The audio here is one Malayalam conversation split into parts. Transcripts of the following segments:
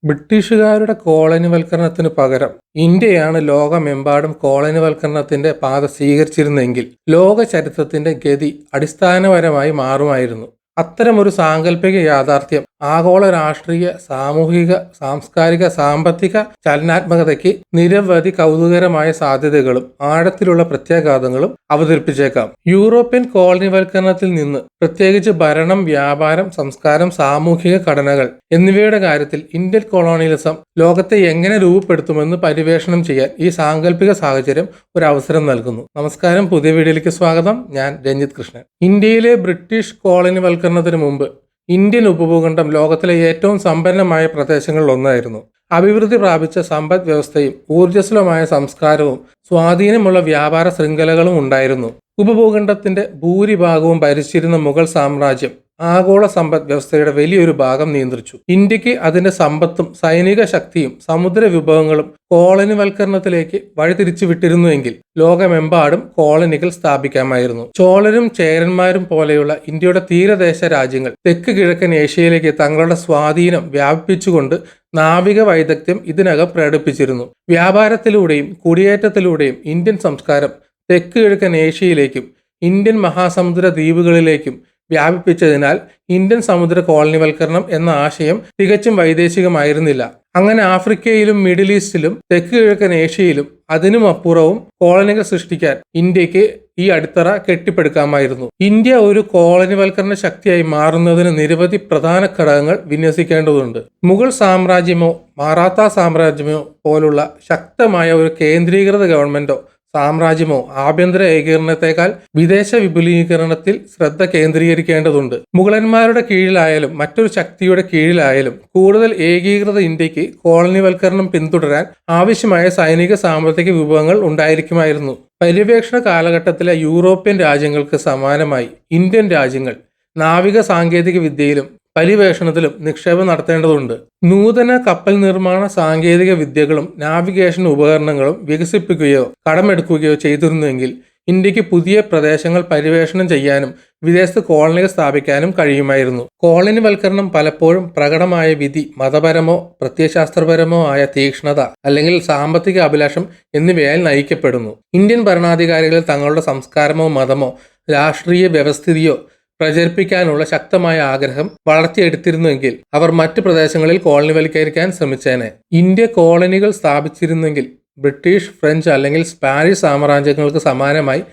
ബ്രിട്ടീഷുകാരുടെ കോളനിവൽക്കരണത്തിനു പകരം ഇന്ത്യയാണ് ലോകമെമ്പാടും കോളനിവൽക്കരണത്തിന്റെ പാത സ്വീകരിച്ചിരുന്നെങ്കിൽ ലോക ചരിത്രത്തിന്റെ ഗതി അടിസ്ഥാനപരമായി മാറുമായിരുന്നു. അത്തരമൊരു സാങ്കല്പിക യാഥാർത്ഥ്യം ആഗോള രാഷ്ട്രീയ, സാമൂഹിക, സാംസ്കാരിക, സാമ്പത്തിക ചലനാത്മകതയ്ക്ക് നിരവധി കൗതുകരമായ സാധ്യതകളും ആഴത്തിലുള്ള പ്രത്യാഘാതങ്ങളും അവതരിപ്പിച്ചേക്കാം. യൂറോപ്യൻ കോളനിവൽക്കരണത്തിൽ നിന്ന് പ്രത്യേകിച്ച് ഭരണം, വ്യാപാരം, സംസ്കാരം, സാമൂഹിക ഘടനകൾ എന്നിവയുടെ കാര്യത്തിൽ ഇന്ത്യൻ കൊളോണിയലിസം ലോകത്തെ എങ്ങനെ രൂപപ്പെടുത്തുമെന്ന് പര്യവേഷണം ചെയ്യാൻ ഈ സാങ്കല്പിക സാഹചര്യം ഒരു അവസരം നൽകുന്നു. നമസ്കാരം, പുതിയ വീഡിയോയിലേക്ക് സ്വാഗതം. ഞാൻ രഞ്ജിത്ത് കൃഷ്ണൻ. ഇന്ത്യയിലെ ബ്രിട്ടീഷ് കോളനിവൽക്കരണത്തിന് മുമ്പ് ഇന്ത്യൻ ഉപഭൂഖണ്ഡം ലോകത്തിലെ ഏറ്റവും സമ്പന്നമായ പ്രദേശങ്ങളിൽ ഒന്നായിരുന്നു. അഭിവൃദ്ധി പ്രാപിച്ച സമ്പദ് വ്യവസ്ഥയും ഊർജ്ജസ്വലമായ സംസ്കാരവും സ്വാധീനമുള്ള വ്യാപാര ശൃംഖലകളും ഉണ്ടായിരുന്നു. ഉപഭൂഖണ്ഡത്തിന്റെ ഭൂരിഭാഗവും ഭരിച്ചിരുന്ന മുഗൾ സാമ്രാജ്യം ആഗോള സമ്പദ് വ്യവസ്ഥയുടെ വലിയൊരു ഭാഗം നിയന്ത്രിച്ചു. ഇന്ത്യക്ക് അതിന്റെ സമ്പത്തും സൈനിക ശക്തിയും സമുദ്ര വിഭവങ്ങളും കോളനിവൽക്കരണത്തിലേക്ക് വഴിതിരിച്ചു വിട്ടിരുന്നുവെങ്കിൽ ലോകമെമ്പാടും കോളനികൾ സ്ഥാപിക്കാമായിരുന്നു. ചോളരും ചേരന്മാരും പോലെയുള്ള ഇന്ത്യയുടെ തീരദേശ രാജ്യങ്ങൾ തെക്ക് കിഴക്കൻ ഏഷ്യയിലേക്ക് തങ്ങളുടെ സ്വാധീനം വ്യാപിപ്പിച്ചുകൊണ്ട് നാവിക വൈദഗ്ധ്യം ഇതിനകം പ്രകടിപ്പിച്ചിരുന്നു. വ്യാപാരത്തിലൂടെയും കുടിയേറ്റത്തിലൂടെയും ഇന്ത്യൻ സംസ്കാരം തെക്ക് കിഴക്കൻ ഏഷ്യയിലേക്കും ഇന്ത്യൻ മഹാസമുദ്ര ദ്വീപുകളിലേക്കും വ്യാപിപ്പിച്ചതിനാൽ ഇന്ത്യൻ സമുദ്ര കോളനിവൽക്കരണം എന്ന ആശയം തികച്ചും വൈദേശികമായിരുന്നില്ല. അങ്ങനെ ആഫ്രിക്കയിലും മിഡിൽ ഈസ്റ്റിലും തെക്ക് കിഴക്കൻ ഏഷ്യയിലും അതിനും അപ്പുറവും കോളനികൾ സൃഷ്ടിക്കാൻ ഇന്ത്യക്ക് ഈ അടിത്തറ കെട്ടിപ്പടുക്കാമായിരുന്നു. ഇന്ത്യ ഒരു കോളനിവൽക്കരണ ശക്തിയായി മാറുന്നതിന് നിരവധി പ്രധാന ഘടകങ്ങൾ വിന്യസിക്കേണ്ടതുണ്ട്. മുഗൾ സാമ്രാജ്യമോ മറാത്ത സാമ്രാജ്യമോ പോലുള്ള ശക്തമായ ഒരു കേന്ദ്രീകൃത ഗവൺമെന്റോ സാമ്രാജ്യമോ ആഭ്യന്തര ഏകീകരണത്തെക്കാൾ വിദേശ വിപുലീകരണത്തിൽ ശ്രദ്ധ കേന്ദ്രീകരിക്കേണ്ടതുണ്ട്. മുഗളന്മാരുടെ കീഴിലായാലും മറ്റൊരു ശക്തിയുടെ കീഴിലായാലും കൂടുതൽ ഏകീകൃത ഇന്ത്യക്ക് കോളനിവൽക്കരണം പിന്തുടരാൻ ആവശ്യമായ സൈനിക സാമ്പത്തിക വിഭവങ്ങൾ ഉണ്ടായിരിക്കുമായിരുന്നു. പര്യവേക്ഷണ കാലഘട്ടത്തിലെ യൂറോപ്യൻ രാജ്യങ്ങൾക്ക് സമാനമായി ഇന്ത്യൻ രാജ്യങ്ങൾ നാവിക സാങ്കേതിക വിദ്യയിലും പര്യവേഷണത്തിലും നിക്ഷേപം നടത്തേണ്ടതുണ്ട്. നൂതന കപ്പൽ നിർമ്മാണ സാങ്കേതിക വിദ്യകളും നാവിഗേഷൻ ഉപകരണങ്ങളും വികസിപ്പിക്കുകയോ കടമെടുക്കുകയോ ചെയ്തിരുന്നുവെങ്കിൽ ഇന്ത്യക്ക് പുതിയ പ്രദേശങ്ങൾ പര്യവേഷണം ചെയ്യാനും വിദേശത്ത് കോളനികൾ സ്ഥാപിക്കാനും കഴിയുമായിരുന്നു. കോളനിവൽക്കരണം പലപ്പോഴും പ്രകടമായ വിധി, മതപരമോ പ്രത്യയശാസ്ത്രപരമോ ആയ തീക്ഷ്ണത അല്ലെങ്കിൽ സാമ്പത്തിക അഭിലാഷം എന്നിവയാൽ നയിക്കപ്പെടുന്നു. ഇന്ത്യൻ ഭരണാധികാരികൾ തങ്ങളുടെ സംസ്കാരമോ മതമോ രാഷ്ട്രീയ വ്യവസ്ഥിതിയോ പ്രചരിപ്പിക്കാനുള്ള ശക്തമായ ആഗ്രഹം വളർത്തിയെടുത്തിരുന്നുവെങ്കിൽ അവർ മറ്റ് പ്രദേശങ്ങളിൽ കോളനിവൽക്കരിക്കാൻ ശ്രമിച്ചേനെ. ഇന്ത്യ കോളനികൾ സ്ഥാപിച്ചിരുന്നെങ്കിൽ ബ്രിട്ടീഷ്, ഫ്രഞ്ച് അല്ലെങ്കിൽ സ്പാനിഷ് സാമ്രാജ്യങ്ങൾക്ക് സമാനമായി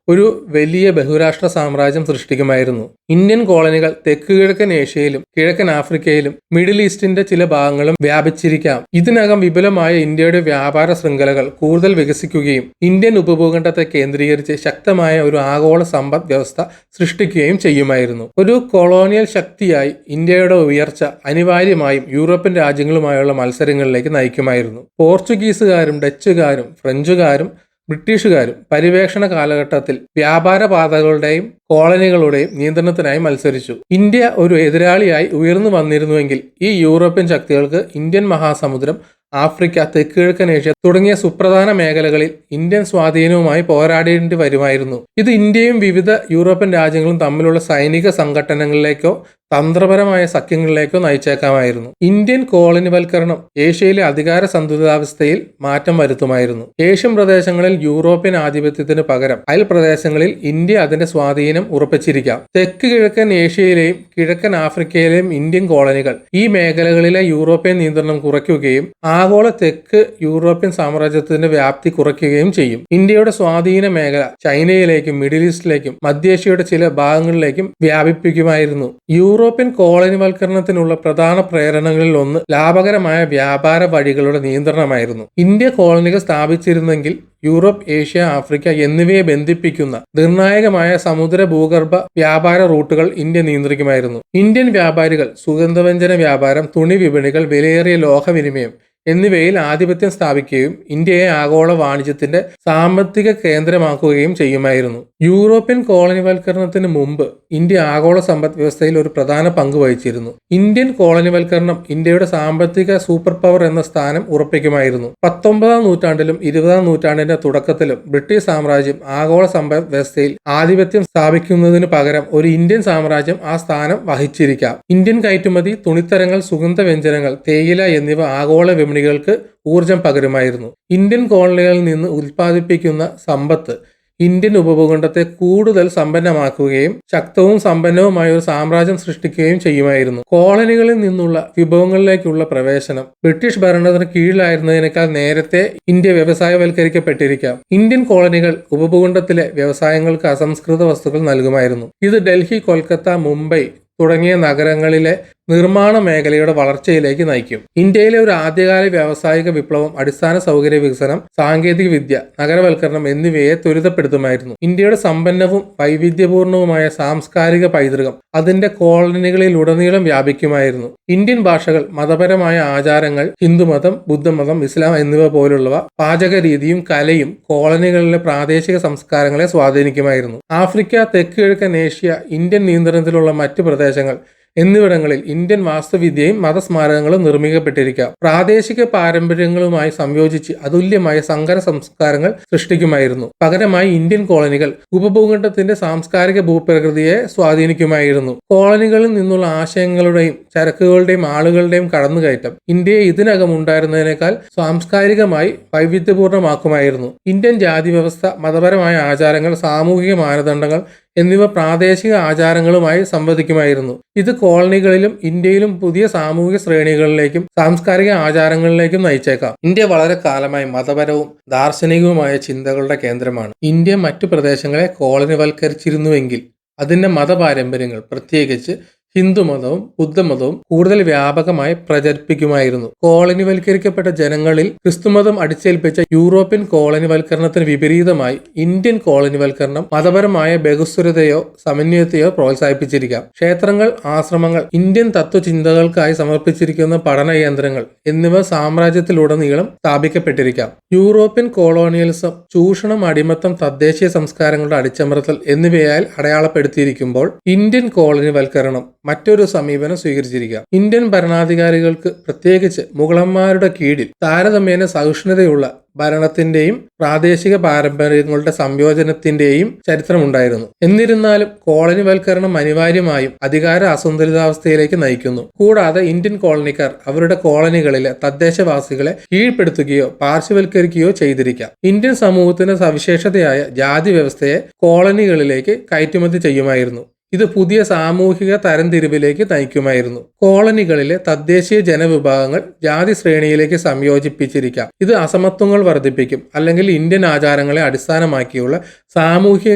ഒരു വലിയ ബഹുരാഷ്ട്ര സാമ്രാജ്യം സൃഷ്ടിക്കുമായിരുന്നു. ഇന്ത്യൻ കോളനികൾ തെക്ക് കിഴക്കൻ ഏഷ്യയിലും കിഴക്കൻ ആഫ്രിക്കയിലും മിഡിൽ ഈസ്റ്റിന്റെ ചില ഭാഗങ്ങളും വ്യാപിച്ചിരിക്കാം. ഇതിനകം വിപുലമായ ഇന്ത്യയുടെ വ്യാപാര ശൃംഖലകൾ കൂടുതൽ വികസിക്കുകയും ഇന്ത്യൻ ഉപഭൂഖണ്ഡത്തെ കേന്ദ്രീകരിച്ച് ശക്തമായ ഒരു ആഗോള സമ്പദ് വ്യവസ്ഥ സൃഷ്ടിക്കുകയും ചെയ്യുമായിരുന്നു. ഒരു കൊളോണിയൽ ശക്തിയായി ഇന്ത്യയുടെ ഉയർച്ച അനിവാര്യമായും യൂറോപ്യൻ രാജ്യങ്ങളുമായുള്ള മത്സരങ്ങളിലേക്ക് നയിക്കുമായിരുന്നു. പോർച്ചുഗീസുകാരും ഡച്ചുകാരും ഫ്രഞ്ചുകാരും ബ്രിട്ടീഷുകാരും പര്യവേക്ഷണ കാലഘട്ടത്തിൽ വ്യാപാര പാതകളുടെയും കോളനികളുടെയും നിയന്ത്രണത്തിനായി മത്സരിച്ചു. ഇന്ത്യ ഒരു എതിരാളിയായി ഉയർന്നു വന്നിരുന്നുവെങ്കിൽ ഈ യൂറോപ്യൻ ശക്തികൾക്ക് ഇന്ത്യൻ മഹാസമുദ്രം, ആഫ്രിക്ക, തെക്ക് കിഴക്കൻ ഏഷ്യ തുടങ്ങിയ സുപ്രധാന മേഖലകളിൽ ഇന്ത്യൻ സ്വാധീനവുമായി പോരാടേണ്ടി വരുമായിരുന്നു. ഇത് ഇന്ത്യയും വിവിധ യൂറോപ്യൻ രാജ്യങ്ങളും തമ്മിലുള്ള സൈനിക സംഘട്ടനങ്ങളിലേക്കോ തന്ത്രപരമായ സഖ്യങ്ങളിലേക്കോ നയിച്ചേക്കാമായിരുന്നു. ഇന്ത്യൻ കോളനിവൽക്കരണം ഏഷ്യയിലെ അധികാര സന്തുലിതാവസ്ഥയിൽ മാറ്റം വരുത്തുമായിരുന്നു. ഏഷ്യൻ പ്രദേശങ്ങളിൽ യൂറോപ്യൻ ആധിപത്യത്തിന് പകരം അയൽ പ്രദേശങ്ങളിൽ ഇന്ത്യ അതിന്റെ സ്വാധീനം ഉറപ്പിച്ചിരിക്കാം. തെക്ക് കിഴക്കൻ ഏഷ്യയിലെയും കിഴക്കൻ ആഫ്രിക്കയിലെയും ഇന്ത്യൻ കോളനികൾ ഈ മേഖലകളിലെ യൂറോപ്യൻ നിയന്ത്രണം കുറയ്ക്കുകയും ആഗോള തെക്ക് യൂറോപ്യൻ സാമ്രാജ്യത്തിന്റെ വ്യാപ്തി കുറയ്ക്കുകയും ചെയ്യും. ഇന്ത്യയുടെ സ്വാധീന മേഖല ചൈനയിലേക്കും മിഡിൽ ഈസ്റ്റിലേക്കും മധ്യേഷ്യയുടെ ചില ഭാഗങ്ങളിലേക്കും വ്യാപിപ്പിക്കുമായിരുന്നു. യൂറോപ്യൻ കോളനിവൽക്കരണത്തിനുള്ള പ്രധാന പ്രേരണകളിൽ ഒന്ന് ലാഭകരമായ വ്യാപാര വഴികളുടെ നിയന്ത്രണമായിരുന്നു. ഇന്ത്യ കോളനികൾ സ്ഥാപിച്ചിരുന്നെങ്കിൽ യൂറോപ്പ്, ഏഷ്യ, ആഫ്രിക്ക എന്നിവയെ ബന്ധിപ്പിക്കുന്ന നിർണായകമായ സമുദ്ര ഭൂഗർഭ വ്യാപാര റൂട്ടുകൾ ഇന്ത്യ നിയന്ത്രിക്കുമായിരുന്നു. ഇന്ത്യൻ വ്യാപാരികൾ സുഗന്ധവ്യഞ്ജന വ്യാപാരം, തുണി വിപണികൾ, വിലയേറിയ ലോഹവിനിമയം എന്നിവയിൽ ആധിപത്യം സ്ഥാപിക്കുകയും ഇന്ത്യയെ ആഗോള വാണിജ്യത്തിന്റെ സാമ്പത്തിക കേന്ദ്രമാക്കുകയും ചെയ്യുമായിരുന്നു. യൂറോപ്യൻ കോളനിവൽക്കരണത്തിന് മുമ്പ് ഇന്ത്യ ആഗോള സമ്പദ് വ്യവസ്ഥയിൽ ഒരു പ്രധാന പങ്ക് വഹിച്ചിരുന്നു. ഇന്ത്യൻ കോളനിവൽക്കരണം ഇന്ത്യയുടെ സാമ്പത്തിക സൂപ്പർ പവർ എന്ന സ്ഥാനം ഉറപ്പിക്കുമായിരുന്നു. 19-ാം നൂറ്റാണ്ടിലും 20-ാം നൂറ്റാണ്ടിന്റെ തുടക്കത്തിലും ബ്രിട്ടീഷ് സാമ്രാജ്യം ആഗോള സമ്പദ് വ്യവസ്ഥയിൽ ആധിപത്യം സ്ഥാപിക്കുന്നതിന് പകരം ഒരു ഇന്ത്യൻ സാമ്രാജ്യം ആ സ്ഥാനം വഹിച്ചിരിക്കാം. ഇന്ത്യൻ കയറ്റുമതി, തുണിത്തരങ്ങൾ, സുഗന്ധവ്യഞ്ജനങ്ങൾ, തേയില എന്നിവ ആഗോള വിപണികൾക്ക് ഊർജം പകരുമായിരുന്നു. ഇന്ത്യൻ കോളനികളിൽ നിന്ന് ഉൽപ്പാദിപ്പിക്കുന്ന സമ്പത്ത് ഇന്ത്യൻ ഉപഭൂഖണ്ഡത്തെ കൂടുതൽ സമ്പന്നമാക്കുകയും ശക്തവും സമ്പന്നവുമായ ഒരു സാമ്രാജ്യം സൃഷ്ടിക്കുകയും ചെയ്യുമായിരുന്നു. കോളനികളിൽ നിന്നുള്ള വിഭവങ്ങളിലേക്കുള്ള പ്രവേശനം ബ്രിട്ടീഷ് ഭരണത്തിന് കീഴിലായിരുന്നതിനേക്കാൾ നേരത്തെ ഇന്ത്യ വ്യവസായവൽക്കരിക്കപ്പെട്ടിരിക്കാം. ഇന്ത്യൻ കോളനികൾ ഉപഭൂഖണ്ഡത്തിലെ വ്യവസായങ്ങൾക്ക് അസംസ്കൃത വസ്തുക്കൾ നൽകുമായിരുന്നു. ഇത് ഡൽഹി, കൊൽക്കത്ത, മുംബൈ തുടങ്ങിയ നഗരങ്ങളിലെ നിർമ്മാണ മേഖലയുടെ വളർച്ചയിലേക്ക് നയിക്കും. ഇന്ത്യയിലെ ഒരു ആദ്യകാല വ്യാവസായിക വിപ്ലവം അടിസ്ഥാന സൗകര്യ വികസനം, സാങ്കേതിക വിദ്യ, നഗരവൽക്കരണം എന്നിവയെ ത്വരിതപ്പെടുത്തുമായിരുന്നു. ഇന്ത്യയുടെ സമ്പന്നവും വൈവിധ്യപൂർണവുമായ സാംസ്കാരിക പൈതൃകം അതിന്റെ കോളനികളിലുടനീളം വ്യാപിക്കുമായിരുന്നു. ഇന്ത്യൻ ഭാഷകൾ, മതപരമായ ആചാരങ്ങൾ, ഹിന്ദുമതം, ബുദ്ധമതം, ഇസ്ലാം എന്നിവ പോലുള്ളവ, പാചകരീതിയും കലയും കോളനികളിലെ പ്രാദേശിക സംസ്കാരങ്ങളെ സ്വാധീനിക്കുമായിരുന്നു. ആഫ്രിക്ക, തെക്ക് കിഴക്കൻ ഏഷ്യ, ഇന്ത്യൻ നിയന്ത്രണത്തിലുള്ള മറ്റ് പ്രദേശങ്ങൾ എന്നിവിടങ്ങളിൽ ഇന്ത്യൻ വാസ്തുവിദ്യയും മതസ്മാരകങ്ങളും നിർമ്മിക്കപ്പെട്ടിരിക്കാം. പ്രാദേശിക പാരമ്പര്യങ്ങളുമായി സംയോജിച്ച് അതുല്യമായ സങ്കര സംസ്കാരങ്ങൾ സൃഷ്ടിക്കുമായിരുന്നു. പകരമായി ഇന്ത്യൻ കോളനികൾ ഉപഭൂഖണ്ഡത്തിന്റെ സാംസ്കാരിക ഭൂപ്രകൃതിയെ സ്വാധീനിക്കുമായിരുന്നു. കോളനികളിൽ നിന്നുള്ള ആശയങ്ങളുടെയും ചരക്കുകളുടെയും ആളുകളുടെയും കടന്നുകയറ്റം ഇന്ത്യയെ ഇതിനകം ഉണ്ടായിരുന്നതിനേക്കാൾ സാംസ്കാരികമായി വൈവിധ്യപൂർണ്ണമാക്കുമായിരുന്നു. ഇന്ത്യൻ ജാതി വ്യവസ്ഥ, മതപരമായ ആചാരങ്ങൾ, സാമൂഹിക മാനദണ്ഡങ്ങൾ എന്നിവ പ്രാദേശിക ആചാരങ്ങളുമായി സംവദിക്കുമായിരുന്നു. ഇത് കോളനികളിലും ഇന്ത്യയിലും പുതിയ സാമൂഹിക ശ്രേണികളിലേക്കും സാംസ്കാരിക ആചാരങ്ങളിലേക്കും നയിച്ചേക്കാം. ഇന്ത്യ വളരെ കാലമായി മതപരവും ദാർശനികവുമായ ചിന്തകളുടെ കേന്ദ്രമാണ്. ഇന്ത്യ മറ്റു പ്രദേശങ്ങളെ കോളനിവൽക്കരിച്ചിരുന്നുവെങ്കിൽ അതിന്റെ മതപാരമ്പര്യങ്ങൾ, പ്രത്യേകിച്ച് ഹിന്ദുമതവും ബുദ്ധമതവും കൂടുതൽ വ്യാപകമായി പ്രചരിപ്പിക്കുമായിരുന്നു. കോളനിവൽക്കരിക്കപ്പെട്ട ജനങ്ങളിൽ ക്രിസ്തുമതം അടിച്ചേൽപ്പിച്ച യൂറോപ്യൻ കോളനിവൽക്കരണത്തിന് വിപരീതമായി ഇന്ത്യൻ കോളനിവൽക്കരണം മതപരമായ ബഹുസ്വരതയോ സമന്വയത്തെയോ പ്രോത്സാഹിപ്പിച്ചിരിക്കാം. ക്ഷേത്രങ്ങൾ, ആശ്രമങ്ങൾ, ഇന്ത്യൻ തത്വചിന്തകൾക്കായി സമർപ്പിച്ചിരിക്കുന്ന പഠന കേന്ദ്രങ്ങൾ എന്നിവ സാമ്രാജ്യത്തിലുടനീളം സ്ഥാപിക്കപ്പെട്ടിരിക്കാം. യൂറോപ്യൻ കൊളോണിയലിസം, ചൂഷണം, അടിമത്തം, തദ്ദേശീയ സംസ്കാരങ്ങളുടെ അടിച്ചമർത്തൽ എന്നിവയാൽ അടയാളപ്പെടുത്തിയിരിക്കുമ്പോൾ ഇന്ത്യൻ കോളനിവൽക്കരണം മറ്റൊരു സമീപനം സ്വീകരിച്ചിരിക്കാം. ഇന്ത്യൻ ഭരണാധികാരികൾക്ക്, പ്രത്യേകിച്ച് മുഗളന്മാരുടെ കീഴിൽ താരതമ്യേന സഹിഷ്ണുതയുള്ള ഭരണത്തിന്റെയും പ്രാദേശിക പാരമ്പര്യങ്ങളുടെ സംയോജനത്തിന്റെയും ചരിത്രമുണ്ടായിരുന്നു. എന്നിരുന്നാലും കോളനിവൽക്കരണം അനിവാര്യമായും അധികാര അസന്തുലിതാവസ്ഥയിലേക്ക് നയിക്കുന്നു. കൂടാതെ ഇന്ത്യൻ കോളനിക്കാർ അവരുടെ കോളനികളിലെ തദ്ദേശവാസികളെ കീഴ്പ്പെടുത്തുകയോ പാർശ്വവൽക്കരിക്കുകയോ ചെയ്തിരിക്കാം. ഇന്ത്യൻ സമൂഹത്തിന്റെ സവിശേഷതയായ ജാതി വ്യവസ്ഥയെ കോളനികളിലേക്ക് കയറ്റുമതി ചെയ്യുമായിരുന്നു. ഇത് പുതിയ സാമൂഹിക തരംതിരിവിലേക്ക് നയിക്കുമായിരുന്നു. കോളനികളിലെ തദ്ദേശീയ ജനവിഭാഗങ്ങൾ ജാതി ശ്രേണിയിലേക്ക് സംയോജിപ്പിച്ചിരിക്കാം. ഇത് അസമത്വങ്ങൾ വർദ്ധിപ്പിക്കും, അല്ലെങ്കിൽ ഇന്ത്യൻ ആചാരങ്ങളെ അടിസ്ഥാനമാക്കിയുള്ള സാമൂഹിക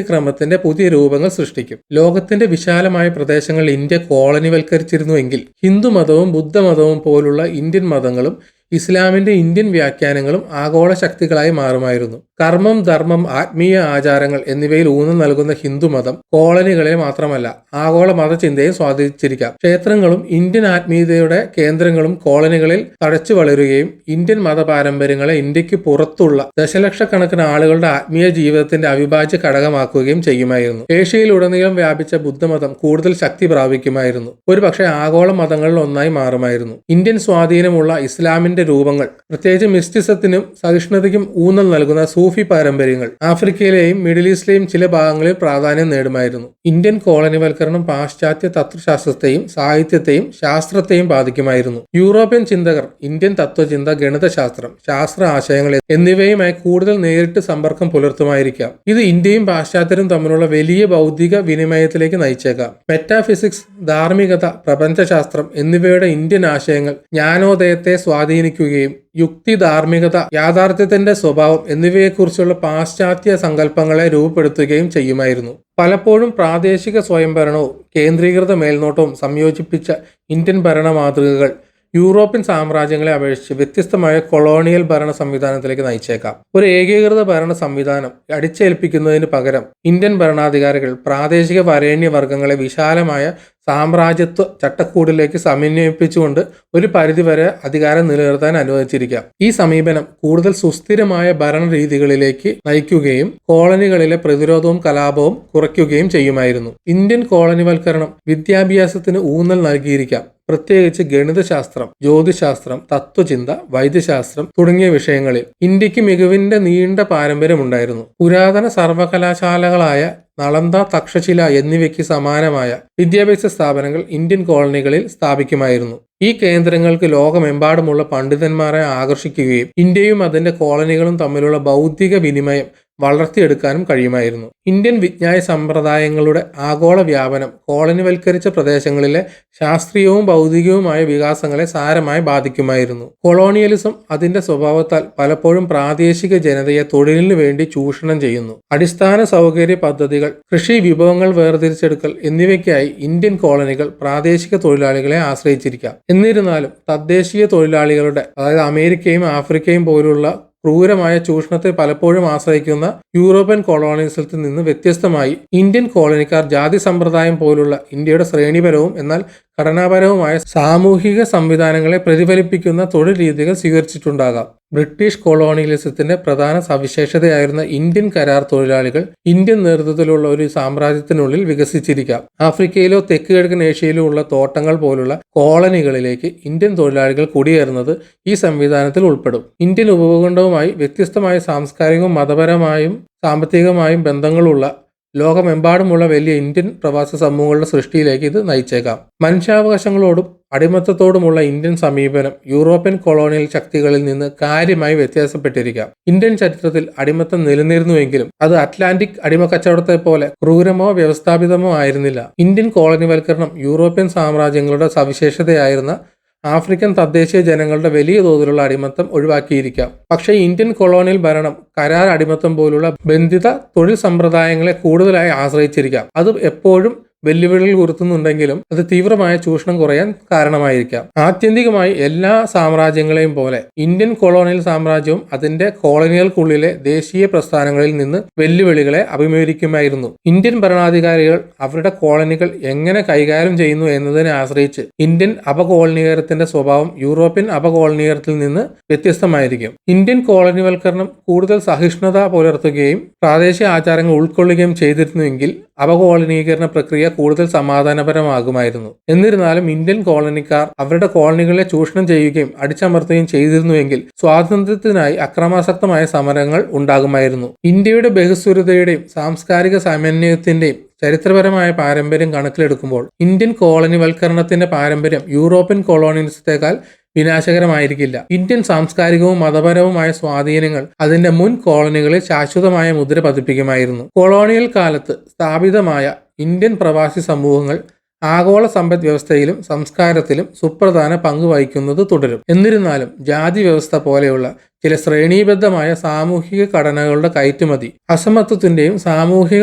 ക്രമത്തിന്റെ പുതിയ രൂപങ്ങൾ സൃഷ്ടിക്കും. ലോകത്തിന്റെ വിശാലമായ പ്രദേശങ്ങളിൽ ഇന്ത്യ കോളനിവൽക്കരിച്ചിരുന്നുവെങ്കിൽ ഹിന്ദുമതവും ബുദ്ധമതവും പോലുള്ള ഇന്ത്യൻ മതങ്ങളും ഇസ്ലാമിന്റെ ഇന്ത്യൻ വ്യാഖ്യാനങ്ങളും ആഗോള ശക്തികളായി മാറുമായിരുന്നു. കർമ്മം, ധർമ്മം, ആത്മീയ ആചാരങ്ങൾ എന്നിവയിൽ ഊന്നൽ നൽകുന്ന ഹിന്ദുമതം കോളനികളെ മാത്രമല്ല ആഗോള മതചിന്തയെ സ്വാധീനിച്ചിരിക്കാം. ക്ഷേത്രങ്ങളും ഇന്ത്യൻ ആത്മീയതയുടെ കേന്ദ്രങ്ങളും കോളനികളിൽ തഴച്ചു വളരുകയും ഇന്ത്യൻ മതപാരമ്പര്യങ്ങളെ ഇന്ത്യക്ക് പുറത്തുള്ള ദശലക്ഷക്കണക്കിന് ആളുകളുടെ ആത്മീയ ജീവിതത്തിന്റെ അവിഭാജ്യ ഘടകമാക്കുകയും ചെയ്യുമായിരുന്നു. ഏഷ്യയിലുടനീളം വ്യാപിച്ച ബുദ്ധമതം കൂടുതൽ ശക്തി പ്രാപിക്കുമായിരുന്നു. ഒരുപക്ഷെ ആഗോള മതങ്ങളിൽ ഒന്നായി മാറുമായിരുന്നു. ഇന്ത്യൻ സ്വാധീനമുള്ള ഇസ്ലാമിന്റെ രൂപങ്ങൾ, പ്രത്യേകിച്ച് മിസ്റ്റിസത്തിനും സഹിഷ്ണുതയ്ക്കും ഊന്നൽ നൽകുന്ന സൂഫി പാരമ്പര്യങ്ങൾ ആഫ്രിക്കയിലെയും മിഡിൽ ഈസ്റ്റിലെയും ചില ഭാഗങ്ങളിൽ പ്രാധാന്യം നേടുമായിരുന്നു. ഇന്ത്യൻ കോളനിവൽക്കരണം പാശ്ചാത്യ തത്വശാസ്ത്രത്തെയും സാഹിത്യത്തെയും ശാസ്ത്രത്തെയും ബാധിക്കുമായിരുന്നു. യൂറോപ്യൻ ചിന്തകർ ഇന്ത്യൻ തത്വചിന്ത, ഗണിതശാസ്ത്രം, ശാസ്ത്ര ആശയങ്ങൾ എന്നിവയുമായി കൂടുതൽ നേരിട്ട് സമ്പർക്കം പുലർത്തുമായിരിക്കാം. ഇത് ഇന്ത്യയും പാശ്ചാത്യരും തമ്മിലുള്ള വലിയ ബൗദ്ധിക വിനിമയത്തിലേക്ക് നയിച്ചേക്കാം. മെറ്റാഫിസിക്സ്, ധാർമ്മികത, പ്രപഞ്ചശാസ്ത്രം എന്നിവയുടെ ഇന്ത്യൻ ആശയങ്ങൾ ജ്ഞാനോദയത്തെ സ്വാധീനിക്കുകയും യുക്തി, ധാർമ്മികത, യാഥാർത്ഥ്യത്തിന്റെ സ്വഭാവം എന്നിവയെക്കുറിച്ചുള്ള പാശ്ചാത്യ സങ്കല്പങ്ങളെ രൂപപ്പെടുത്തുകയും ചെയ്യുമായിരുന്നു. പലപ്പോഴും പ്രാദേശിക സ്വയംഭരണവും കേന്ദ്രീകൃത മേൽനോട്ടവും സംയോജിപ്പിച്ച ഇന്ത്യൻ ഭരണ മാതൃകകൾ യൂറോപ്യൻ സാമ്രാജ്യങ്ങളെ അപേക്ഷിച്ച് വ്യത്യസ്തമായ കൊളോണിയൽ ഭരണ സംവിധാനത്തിലേക്ക് നയിച്ചേക്കാം. ഒരു ഏകീകൃത ഭരണ സംവിധാനം അടിച്ചേൽപ്പിക്കുന്നതിന് പകരം ഇന്ത്യൻ ഭരണാധികാരികൾ പ്രാദേശിക വരേണ്യ വർഗങ്ങളെ വിശാലമായ സാമ്രാജ്യത്വ ചട്ടക്കൂടിലേക്ക് സമന്വയിപ്പിച്ചുകൊണ്ട് ഒരു പരിധിവരെ അധികാരം നിലനിർത്താൻ അനുവദിച്ചിരിക്കാം. ഈ സമീപനം കൂടുതൽ സുസ്ഥിരമായ ഭരണരീതികളിലേക്ക് നയിക്കുകയും കോളനികളിലെ പ്രതിരോധവും കലാപവും കുറയ്ക്കുകയും ചെയ്യുമായിരുന്നു. ഇന്ത്യൻ കോളനിവൽക്കരണം വിദ്യാഭ്യാസത്തിന് ഊന്നൽ നൽകിയിരിക്കാം. പ്രത്യേകിച്ച് ഗണിതശാസ്ത്രം, ജ്യോതിശാസ്ത്രം, തത്വചിന്ത, വൈദ്യശാസ്ത്രം തുടങ്ങിയ വിഷയങ്ങളിൽ ഇന്ത്യക്ക് മികവിന്റെ നീണ്ട പാരമ്പര്യമുണ്ടായിരുന്നു. പുരാതന സർവകലാശാലകളായ നളന്ദ, തക്ഷശില എന്നിവയ്ക്ക് സമാനമായ വിദ്യാഭ്യാസ സ്ഥാപനങ്ങൾ ഇന്ത്യൻ കോളനികളിൽ സ്ഥാപിക്കുമായിരുന്നു. ഈ കേന്ദ്രങ്ങൾക്ക് ലോകമെമ്പാടുമുള്ള പണ്ഡിതന്മാരെ ആകർഷിക്കുകയും ഇന്ത്യയും അതിന്റെ കോളനികളും തമ്മിലുള്ള ബൗദ്ധിക വിനിമയം വളർത്തിയെടുക്കാനും കഴിയുമായിരുന്നു. ഇന്ത്യൻ വിജ്ഞാന സമ്പ്രദായങ്ങളുടെ ആഗോള വ്യാപനം കോളനിവൽക്കരിച്ച പ്രദേശങ്ങളിലെ ശാസ്ത്രീയവും ബൗദ്ധികവുമായ വികാസങ്ങളെ സാരമായി ബാധിക്കുമായിരുന്നു. കൊളോണിയലിസം അതിന്റെ സ്വഭാവത്താൽ പലപ്പോഴും പ്രാദേശിക ജനതയെ തൊഴിലിനു വേണ്ടി ചൂഷണം ചെയ്യുന്നു. അടിസ്ഥാന സൗകര്യ പദ്ധതികൾ, കൃഷി വിഭവങ്ങൾ വേർതിരിച്ചെടുക്കൽ എന്നിവയ്ക്കായി ഇന്ത്യൻ കോളനികൾ പ്രാദേശിക തൊഴിലാളികളെ ആശ്രയിച്ചിരിക്കാം. എന്നിരുന്നാലും തദ്ദേശീയ തൊഴിലാളികളുടെ, അതായത് അമേരിക്കയും ആഫ്രിക്കയും പോലുള്ള ക്രൂരമായ ചൂഷണത്തെ പലപ്പോഴും ആശ്രയിക്കുന്ന യൂറോപ്യൻ കൊളോണിയലിസത്തിൽ നിന്ന് വ്യത്യസ്തമായി ഇന്ത്യൻ കോളനിക്കാർ ജാതി സമ്പ്രദായം പോലുള്ള ഇന്ത്യയുടെ ശ്രേണിപരവും എന്നാൽ ഘടനാപരവുമായ സാമൂഹിക സംവിധാനങ്ങളെ പ്രതിഫലിപ്പിക്കുന്ന തൊഴിൽ രീതികൾ സ്വീകരിച്ചിട്ടുണ്ടാകാം. ബ്രിട്ടീഷ് കൊളോണിയലിസത്തിന്റെ പ്രധാന സവിശേഷതയായിരുന്ന ഇന്ത്യൻ കരാർ തൊഴിലാളികൾ ഇന്ത്യൻ നേതൃത്വത്തിലുള്ള ഒരു സാമ്രാജ്യത്തിനുള്ളിൽ വികസിച്ചിരിക്കാം. ആഫ്രിക്കയിലോ തെക്ക് കിഴക്കൻ ഏഷ്യയിലോ ഉള്ള തോട്ടങ്ങൾ പോലുള്ള കോളനികളിലേക്ക് ഇന്ത്യൻ തൊഴിലാളികൾ കുടിയേറുന്നത് ഈ സംവിധാനത്തിൽ ഉൾപ്പെടും. ഇന്ത്യൻ ഉപഭൂഖണ്ഡവുമായി വ്യത്യസ്തമായ സാംസ്കാരികവും മതപരമായും സാമ്പത്തികമായും ബന്ധങ്ങളുള്ള ലോകമെമ്പാടുമുള്ള വലിയ ഇന്ത്യൻ പ്രവാസി സമൂഹങ്ങളുടെ സൃഷ്ടിയിലേക്ക് ഇത് നയിച്ചേക്കാം. മനുഷ്യാവകാശങ്ങളോടും അടിമത്തത്തോടുമുള്ള ഇന്ത്യൻ സമീപനം യൂറോപ്യൻ കൊളോണിയൽ ശക്തികളിൽ നിന്ന് കാര്യമായി വ്യത്യാസപ്പെട്ടിരിക്കാം. ഇന്ത്യൻ ചരിത്രത്തിൽ അടിമത്തം നിലനിരുന്നുവെങ്കിലും അത് അറ്റ്ലാന്റിക് അടിമക്കച്ചവടത്തെ പോലെ ക്രൂരമോ വ്യവസ്ഥാപിതമോ ആയിരുന്നില്ല. ഇന്ത്യൻ കോളനിവൽക്കരണം യൂറോപ്യൻ സാമ്രാജ്യങ്ങളുടെ സവിശേഷതയായിരുന്ന ആഫ്രിക്കൻ തദ്ദേശീയ ജനങ്ങളുടെ വലിയ തോതിലുള്ള അടിമത്തം ഒഴിവാക്കിയിരിക്കാം. പക്ഷേ ഇന്ത്യൻ കൊളോണിയൽ ഭരണം കരാർ അടിമത്തം പോലുള്ള ബന്ധിത തൊഴിൽ സമ്പ്രദായങ്ങളെ കൂടുതലായി ആശ്രയിച്ചിരിക്കാം. അത് എപ്പോഴും വെല്ലുവിളികൾ ഉയർത്തുന്നുണ്ടെങ്കിലും അത് തീവ്രമായ ചൂഷണം കുറയാൻ കാരണമായിരിക്കാം. ആത്യന്തികമായി എല്ലാ സാമ്രാജ്യങ്ങളെയും പോലെ ഇന്ത്യൻ കൊളോണിയൽ സാമ്രാജ്യവും അതിന്റെ കോളനികൾക്കുള്ളിലെ ദേശീയ പ്രസ്ഥാനങ്ങളിൽ നിന്ന് വെല്ലുവിളികളെ അഭിമുഖീകരിക്കുമായിരുന്നു. ഇന്ത്യൻ ഭരണാധികാരികൾ അവരുടെ കോളനികൾ എങ്ങനെ കൈകാര്യം ചെയ്യുന്നു എന്നതിനെ ആശ്രയിച്ച് ഇന്ത്യൻ അപകോളനീകരണത്തിന്റെ സ്വഭാവം യൂറോപ്യൻ അപകോളനീകരണത്തിൽ നിന്ന് വ്യത്യസ്തമായിരിക്കും. ഇന്ത്യൻ കോളനിവൽക്കരണം കൂടുതൽ സഹിഷ്ണുത പുലർത്തുകയും പ്രാദേശിക ആചാരങ്ങൾ ഉൾക്കൊള്ളുകയും ചെയ്തിരുന്നുവെങ്കിൽ അപകോളനീകരണ പ്രക്രിയ കൂടുതൽ സമാധാനപരമാകുമായിരുന്നു. എന്നിരുന്നാലും ഇന്ത്യൻ കോളനിക്കാർ അവരുടെ കോളനികളെ ചൂഷണം ചെയ്യുകയും അടിച്ചമർത്തുകയും ചെയ്തിരുന്നുവെങ്കിൽ സ്വാതന്ത്ര്യത്തിനായി അക്രമാസക്തമായ സമരങ്ങൾ ഉണ്ടാകുമായിരുന്നു. ഇന്ത്യയുടെ ബഹുസ്വരതയുടെയും സാംസ്കാരിക സമന്വയത്തിന്റെയും ചരിത്രപരമായ പാരമ്പര്യം കണക്കിലെടുക്കുമ്പോൾ ഇന്ത്യൻ കോളനിവൽക്കരണത്തിന്റെ പാരമ്പര്യം യൂറോപ്യൻ കൊളോണിയലിസത്തേക്കാൾ വിനാശകരമായിരിക്കില്ല. ഇന്ത്യൻ സാംസ്കാരികവും മതപരവുമായ സ്വാധീനങ്ങൾ അതിന്റെ മുൻ കോളനികളിൽ ശാശ്വതമായ മുദ്ര പതിപ്പിക്കുമായിരുന്നു. കൊളോണിയൽ കാലത്ത് സ്ഥാപിതമായ ഇന്ത്യൻ പ്രവാസി സമൂഹങ്ങൾ ആഗോള സമ്പദ് വ്യവസ്ഥയിലും സംസ്കാരത്തിലും സുപ്രധാന പങ്ക് വഹിക്കുന്നത് തുടരും. എന്നിരുന്നാലും ജാതി വ്യവസ്ഥ പോലെയുള്ള ചില ശ്രേണീബദ്ധമായ സാമൂഹിക ഘടനകളുടെ കയറ്റുമതി അസമത്വത്തിന്റെയും സാമൂഹിക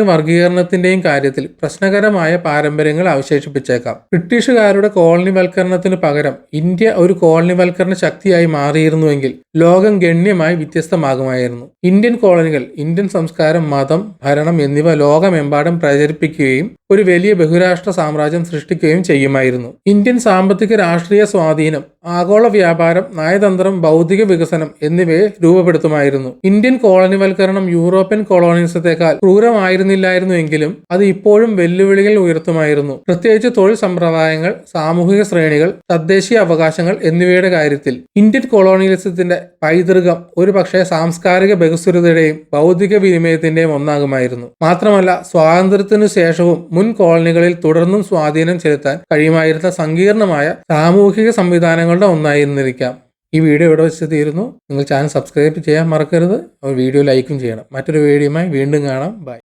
വർഗീകരണത്തിന്റെയും കാര്യത്തിൽ പ്രശ്നകരമായ പാരമ്പര്യങ്ങൾ അവശേഷിപ്പിച്ചേക്കാം. ബ്രിട്ടീഷുകാരുടെ കോളനിവൽക്കരണത്തിന് പകരം ഇന്ത്യ ഒരു കോളനിവൽക്കരണ ശക്തിയായി മാറിയിരുന്നുവെങ്കിൽ ലോകം ഗണ്യമായി വ്യത്യസ്തമാകുമായിരുന്നു. ഇന്ത്യൻ കോളനികൾ ഇന്ത്യൻ സംസ്കാരം, മതം, ഭരണം എന്നിവ ലോകമെമ്പാടും പ്രചരിപ്പിക്കുകയും ഒരു വലിയ ബഹുരാഷ്ട്ര സാമ്രാജ്യം സൃഷ്ടിക്കുകയും ചെയ്യുമായിരുന്നു. ഇന്ത്യൻ സാമ്പത്തിക രാഷ്ട്രീയ സ്വാധീനം, ആഗോള വ്യാപാരം, നയതന്ത്രം, ബൗദ്ധിക വികസനം എന്നിവയെ രൂപപ്പെടുത്തുമായിരുന്നു. ഇന്ത്യൻ കോളനിവൽക്കരണം യൂറോപ്യൻ കൊളോണിയലിസത്തേക്കാൾ ക്രൂരമായിരുന്നില്ലായിരുന്നു എങ്കിലും അത് ഇപ്പോഴും വെല്ലുവിളികൾ ഉയർത്തുമായിരുന്നു. പ്രത്യേകിച്ച് തൊഴിൽ സമ്പ്രദായങ്ങൾ, സാമൂഹിക ശ്രേണികൾ, തദ്ദേശീയ അവകാശങ്ങൾ എന്നിവയുടെ കാര്യത്തിൽ. ഇന്ത്യൻ കൊളോണിയലിസത്തിന്റെ പൈതൃകം ഒരു പക്ഷേ സാംസ്കാരിക ബഹുസ്വരതയുടെയും ബൗദ്ധിക വിനിമയത്തിന്റെയും ഒന്നാകുമായിരുന്നു. മാത്രമല്ല സ്വാതന്ത്ര്യത്തിനു ശേഷവും മുൻ കോളനികളിൽ തുടർന്നും സ്വാധീനം ചെലുത്താൻ കഴിയുമായിരുന്ന സങ്കീർണമായ സാമൂഹിക സംവിധാനങ്ങളുടെ ഒന്നായിരുന്നിരിക്കാം. ഈ വീഡിയോ ഇവിടെ വെച്ച് തീരുന്നു. നിങ്ങൾ ചാനൽ സബ്സ്ക്രൈബ് ചെയ്യാൻ മറക്കരുത്. വീഡിയോ ലൈക്കും ചെയ്യണം. മറ്റൊരു വീഡിയോയുമായി വീണ്ടും കാണാം. ബൈ.